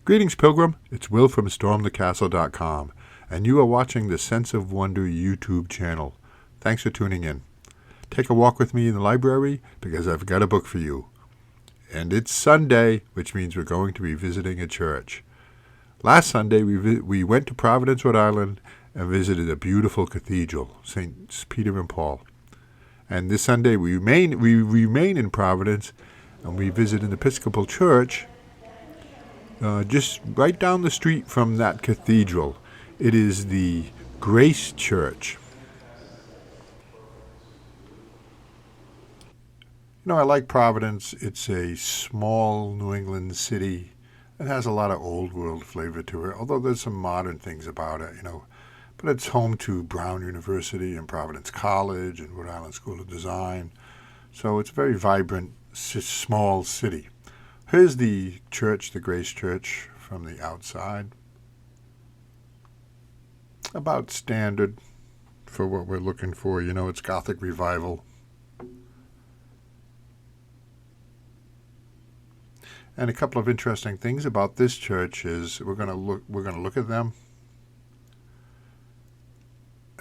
Greetings, Pilgrim. It's Will from StormTheCastle.com, and you are watching the Sense of Wonder YouTube channel. Thanks for tuning in. Take a walk with me in the library because I've got a book for you. And it's Sunday, which means we're going to be visiting a church. Last Sunday, we went to Providence, Rhode Island, and visited a beautiful cathedral, St. Peter and Paul. And this Sunday, we remain in Providence, and we visit an Episcopal church just right down the street from that cathedral. It is the Grace Church. I like Providence. It's a small New England city. It has a lot of old world flavor to it, although there's some modern things about it, But it's home to Brown University and Providence College and Rhode Island School of Design. So it's a very vibrant, small city. Here's the church, the Grace Church, from the outside. About standard for what we're looking for. It's Gothic Revival. And a couple of interesting things about this church is we're going to look at them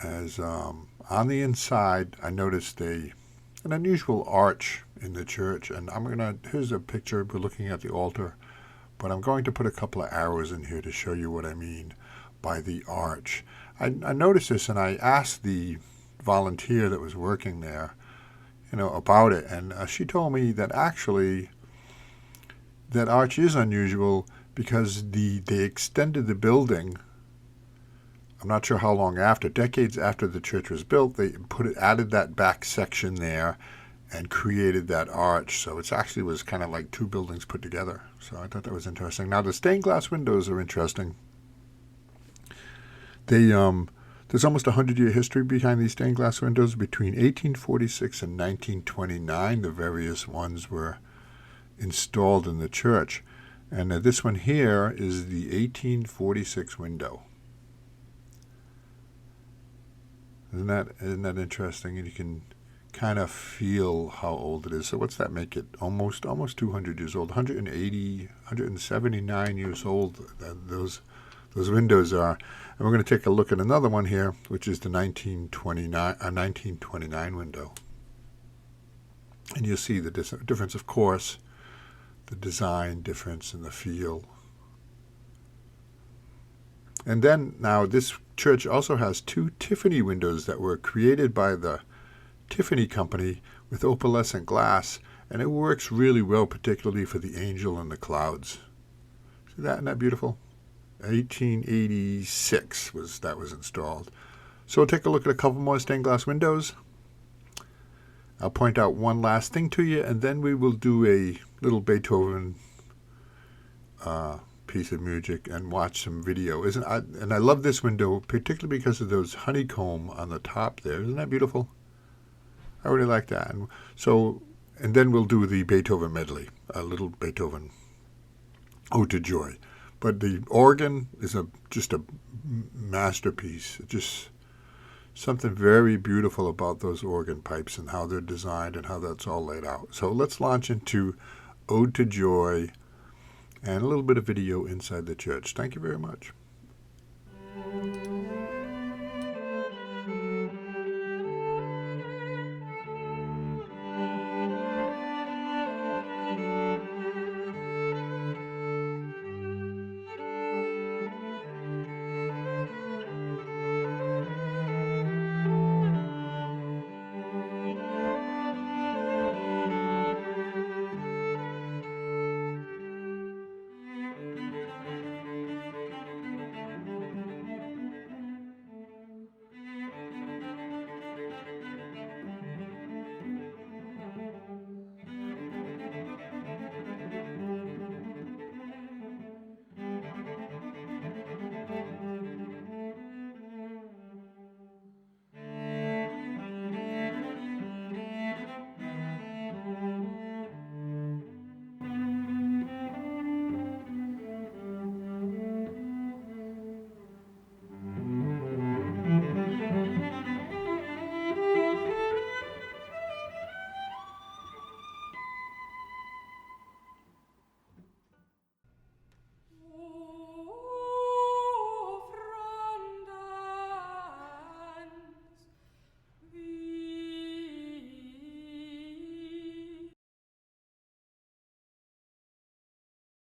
as on the inside. I noticed an unusual arch in the church, and here's a picture. We're looking at the altar, but I'm going to put a couple of arrows in here to show you what I mean by the arch. I noticed this, and I asked the volunteer that was working there, about it, and she told me that actually that arch is unusual because they extended the building. I'm not sure how long after, decades after the church was built, they added that back section there and created that arch. So it actually was kind of like two buildings put together. So I thought that was interesting. Now the stained glass windows are interesting. There's almost a 100-year history behind these stained glass windows. Between 1846 and 1929, the various ones were installed in the church. And this one here is the 1846 window. Isn't that interesting? And you can kind of feel how old it is. So what's that make it? Almost 200 years old. 179 years old those windows are. And we're going to take a look at another one here, which is the 1929 window. And you'll see the difference, of course, the design difference in the feel. And then now this church also has two Tiffany windows that were created by the Tiffany company with opalescent glass, and it works really well, particularly for the angel and the clouds. See that? Isn't that beautiful? 1886 was installed. So we'll take a look at a couple more stained glass windows. I'll point out one last thing to you, and then we will do a little Beethoven piece of music and watch some video. And I love this window, particularly because of those honeycomb on the top there. Isn't that beautiful? I really like that. And then we'll do the Beethoven medley, a little Beethoven Ode to Joy. But the organ is just a masterpiece. Just something very beautiful about those organ pipes and how they're designed and how that's all laid out. So let's launch into Ode to Joy and a little bit of video inside the church. Thank you very much.